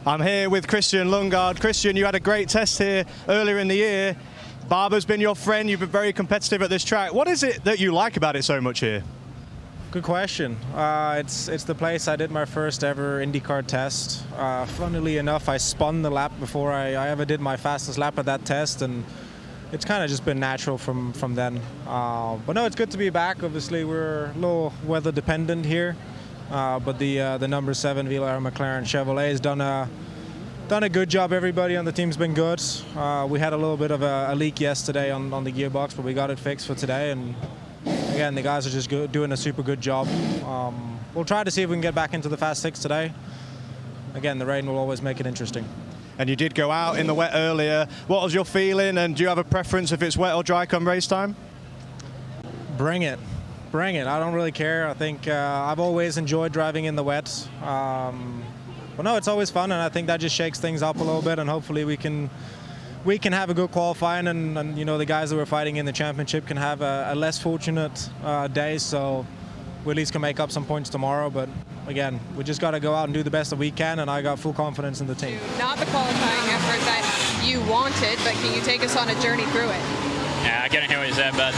I'm here with Christian Lundgaard. Christian, you had a great test here earlier in the year. Barber's been your friend. You've been very competitive at this track. What is it that you like about it so much here? Good question. It's the place I did my first ever IndyCar test. Funnily enough, I spun the lap before I ever did my fastest lap at that test, and it's kind of just been natural from then. But no, it's good to be back. Obviously, we're a little weather dependent here, but the number 7 Villar McLaren Chevrolet has done a good job. Everybody on the team's been good. We had a little bit of a leak yesterday on the gearbox, but we got it fixed for today. And again, the guys are just doing a super good job. We'll try to see if we can get back into the Fast 6 today. Again, the rain will always make it interesting. And you did go out in the wet earlier. What was your feeling, and do you have a preference if it's wet or dry come race time? Bring it. Bring it. I don't really care. I think I've always enjoyed driving in the wet. But no, it's always fun, and I think that just shakes things up a little bit, and hopefully we can have a good qualifying, and you know, the guys that we're fighting in the championship can have a less fortunate day, so we at least can make up some points tomorrow. But again, we just got to go out and do the best that we can, and I got full confidence in the team. Not the qualifying effort that you wanted, but can you take us on a journey through it? Yeah, I couldn't hear what you said, but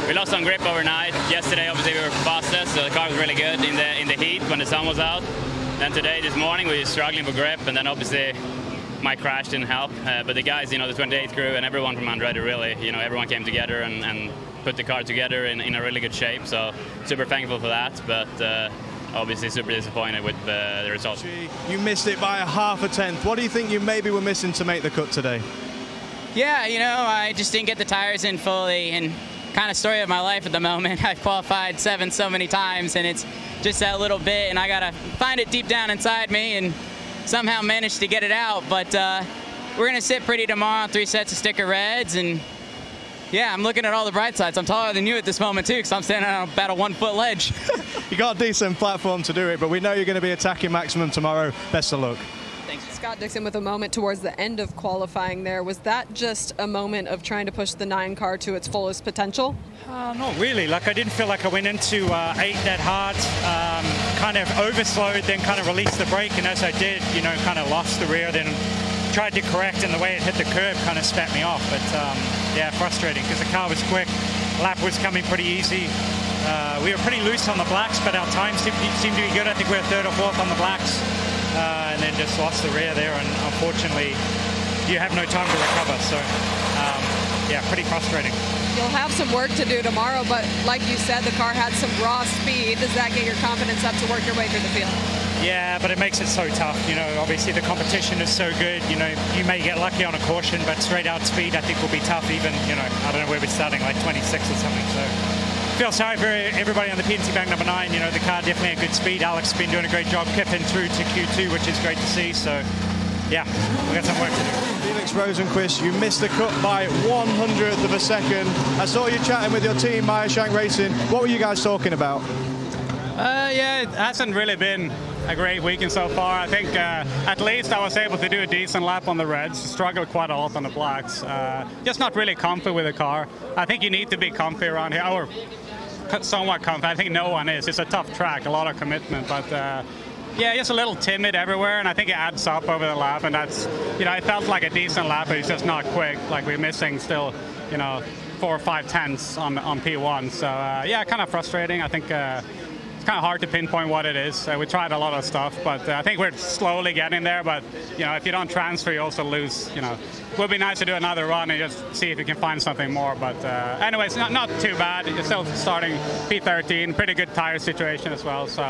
we lost some grip overnight. Yesterday, obviously, we were fastest, so the car was really good in the heat when the sun was out. Then today, this morning, we were struggling for grip, and then obviously my crash didn't help. But the guys, you know, the 28th crew and everyone from Andretti, really, you know, everyone came together and put the car together in a really good shape. So super thankful for that, but obviously super disappointed with the result. You missed it by a half a tenth. What do you think you maybe were missing to make the cut today? Yeah, you know, I just didn't get the tires in fully, and kind of story of my life at the moment. I've qualified 7 so many times, and it's just that little bit, and I gotta find it deep down inside me and somehow manage to get it out. But we're gonna sit pretty tomorrow, 3 sets of sticker reds, and yeah, I'm looking at all the bright sides. I'm taller than you at this moment too, because I'm standing on about a 1-foot ledge. You got a decent platform to do it, but we know you're going to be attacking maximum tomorrow. Best of luck. Thanks. Scott Dixon with a moment towards the end of qualifying there. Was that just a moment of trying to push the 9 car to its fullest potential? Not really. Like, I didn't feel like I went into 8 that hard. Kind of overslowed, then kind of released the brake, and as I did, you know, kind of lost the rear, then tried to correct, and the way it hit the curb kind of spat me off. But yeah, frustrating because the car was quick, lap was coming pretty easy. We were pretty loose on the blacks, but our times seemed to be good. I think we were 3rd or 4th on the blacks, and then just lost the rear there, and unfortunately you have no time to recover. So yeah, pretty frustrating. You'll have some work to do tomorrow, but like you said, the car had some raw speed. Does that get your confidence up to work your way through the field? Yeah, but it makes it so tough. You know, obviously the competition is so good. You know, you may get lucky on a caution, but straight out speed I think will be tough. Even, you know, I don't know where we're starting, like 26 or something. So feel sorry for everybody on the PNC Bank number 9. You know, the car definitely at good speed. Alex has been doing a great job, keeping through to Q2, which is great to see. So yeah, we got some work to do. Felix Rosenquist, you missed the cut by 100th of a second. I saw you chatting with your team, Meyershank Racing. What were you guys talking about? Yeah, it hasn't really been a great weekend so far. I think at least I was able to do a decent lap on the reds. Struggled quite a lot on the blacks. Just not really comfy with the car. I think you need to be comfy around here, or somewhat comfy. I think no one is. It's a tough track, a lot of commitment, but yeah, just a little timid everywhere, and I think it adds up over the lap, and that's, you know, it felt like a decent lap, but it's just not quick. Like, we're missing still, you know, 4 or 5 tenths on P1. So yeah, kind of frustrating. I think it's kind of hard to pinpoint what it is. We tried a lot of stuff, but I think we're slowly getting there. But, you know, if you don't transfer, you also lose. You know, it would be nice to do another run and just see if you can find something more. But anyways, not too bad. You're still starting P13, pretty good tire situation as well. So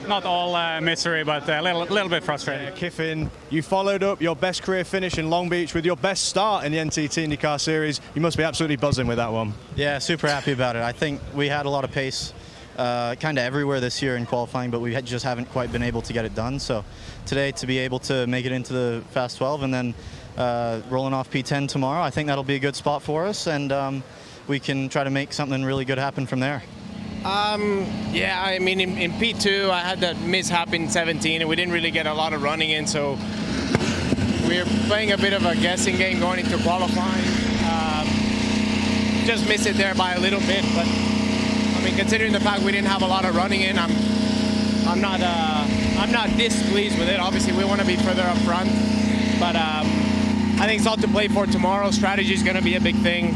not all misery, but a little bit frustrating. Kiffin, you followed up your best career finish in Long Beach with your best start in the NTT INDYCAR Series. You must be absolutely buzzing with that one. Yeah, super happy about it. I think we had a lot of pace kind of everywhere this year in qualifying, but we just haven't quite been able to get it done. So today, to be able to make it into the Fast 12 and then rolling off P10 tomorrow, I think that'll be a good spot for us, and we can try to make something really good happen from there. Yeah, I mean, in P2, I had that mishap in 17, and we didn't really get a lot of running in, so we're playing a bit of a guessing game going into qualifying. Just missed it there by a little bit, but I mean, considering the fact we didn't have a lot of running in, I'm I'm not displeased with it. Obviously, we want to be further up front, but I think it's all to play for tomorrow. Strategy is going to be a big thing,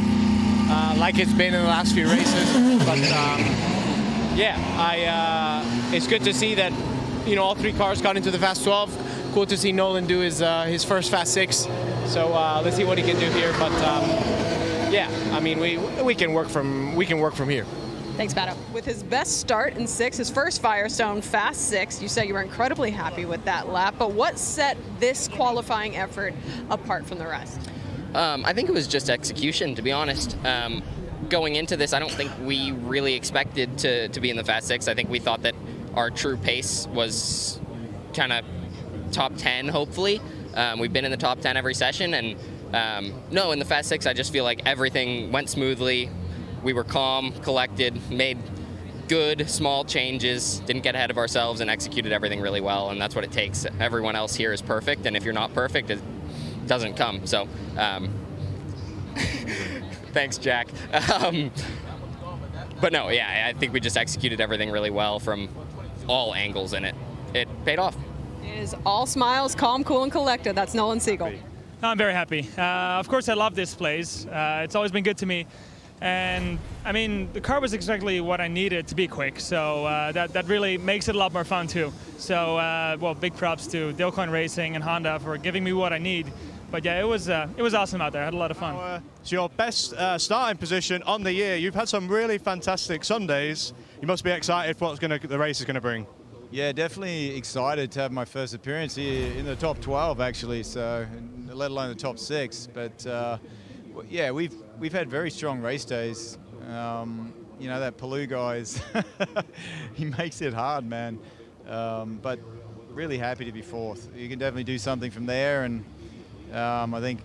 like it's been in the last few races. But it's good to see that all 3 cars got into the Fast 12. Cool to see Nolan do his first Fast 6. So let's see what he can do here. But I mean, we can work from here. Thanks, Pato. With his best start in 6, his first Firestone Fast 6, you said you were incredibly happy with that lap, but what set this qualifying effort apart from the rest? I think it was just execution, to be honest. Going into this, I don't think we really expected to be in the Fast 6. I think we thought that our true pace was kind of top 10, hopefully. We've been in the top 10 every session, and no, in the Fast 6, I just feel like everything went smoothly. We were calm, collected, made good, small changes, didn't get ahead of ourselves, and executed everything really well, and that's what it takes. Everyone else here is perfect, and if you're not perfect, it doesn't come. So, thanks, Jack. But no, yeah, I think we just executed everything really well from all angles, and it paid off. It is all smiles, calm, cool, and collected. That's Nolan Siegel. I'm very happy. Of course, I love this place. It's always been good to me. And I mean, the car was exactly what I needed to be quick, so that really makes it a lot more fun too. So, well, big props to Dilcoin Racing and Honda for giving me what I need. But yeah, it was awesome out there. I had a lot of fun. It's your best starting position on the year. You've had some really fantastic Sundays. You must be excited for what the race is going to bring. Yeah, definitely excited to have my first appearance here in the top 12, actually. So, let alone the top 6. But yeah, we've had very strong race days. That Palou guy he makes it hard, man. But really happy to be 4th. You can definitely do something from there, and I think,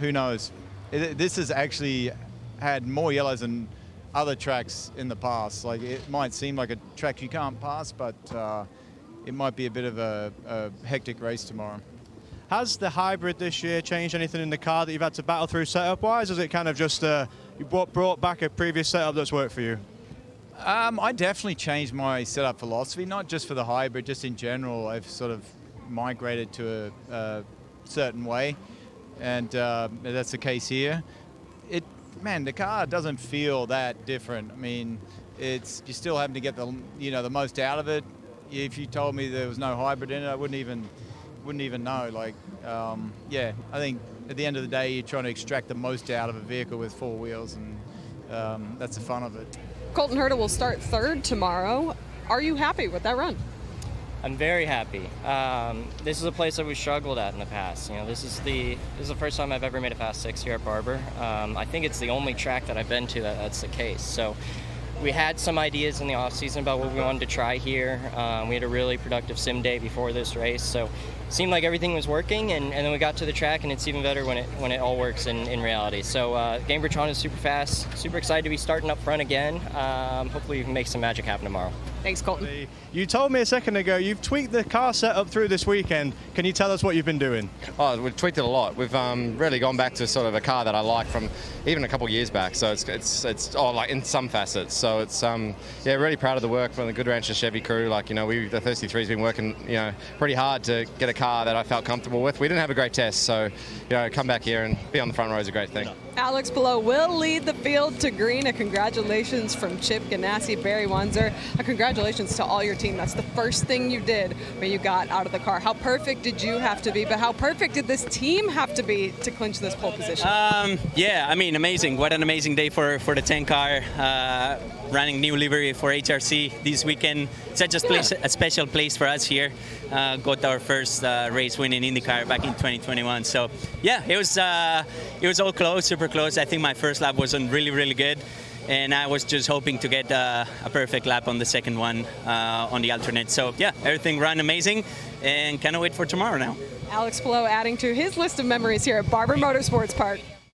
who knows? This has actually had more yellows than other tracks in the past. Like, it might seem like a track you can't pass, but it might be a bit of a hectic race tomorrow. Has the hybrid this year changed anything in the car that you've had to battle through setup-wise? Is it kind of just you brought back a previous setup that's worked for you? I definitely changed my setup philosophy, not just for the hybrid, just in general. I've sort of migrated to a certain way, and that's the case here. Man, the car doesn't feel that different. I mean, you're still having to get the most out of it. If you told me there was no hybrid in it, I wouldn't even know. Like, I think at the end of the day, you're trying to extract the most out of a vehicle with 4 wheels, and that's the fun of it. Colton Herta will start 3rd tomorrow. Are you happy with that run? I'm very happy. This is a place that we struggled at in the past. This is the first time I've ever made a Fast 6 here at Barber. I think it's the only track that I've been to that's the case. So we had some ideas in the off season about what we wanted to try here. We had a really productive sim day before this race, so it seemed like everything was working, and then we got to the track, and it's even better when it all works in reality. So Game Bertrand is super fast, super excited to be starting up front again. Hopefully we can make some magic happen tomorrow. Thanks, Colton. You told me a second ago you've tweaked the car setup through this weekend. Can you tell us what you've been doing? Oh, we've tweaked it a lot. We've really gone back to sort of a car that I like from even a couple of years back. So it's like in some facets. So it's really proud of the work from the Good Rancher Chevy crew. Like, the Thirsty Three's been working pretty hard to get a car that I felt comfortable with. We didn't have a great test, so come back here and be on the front row is a great thing. Alex Palou will lead the field to green. A congratulations from Chip Ganassi, Barry Wanzer. A congratulations to all your team. That's the first thing you did when you got out of the car. How perfect did you have to be, but how perfect did this team have to be to clinch this pole position? Amazing. What an amazing day for the 10 car. Running new livery for HRC this weekend. It's just a special place for us here. Got our first race win in IndyCar back in 2021. So yeah, it was all close, super close. I think my first lap wasn't really good, and I was just hoping to get a perfect lap on the second one on the alternate. So yeah, everything ran amazing, and cannot wait for tomorrow now. Alex Palou adding to his list of memories here at Barber Motorsports Park.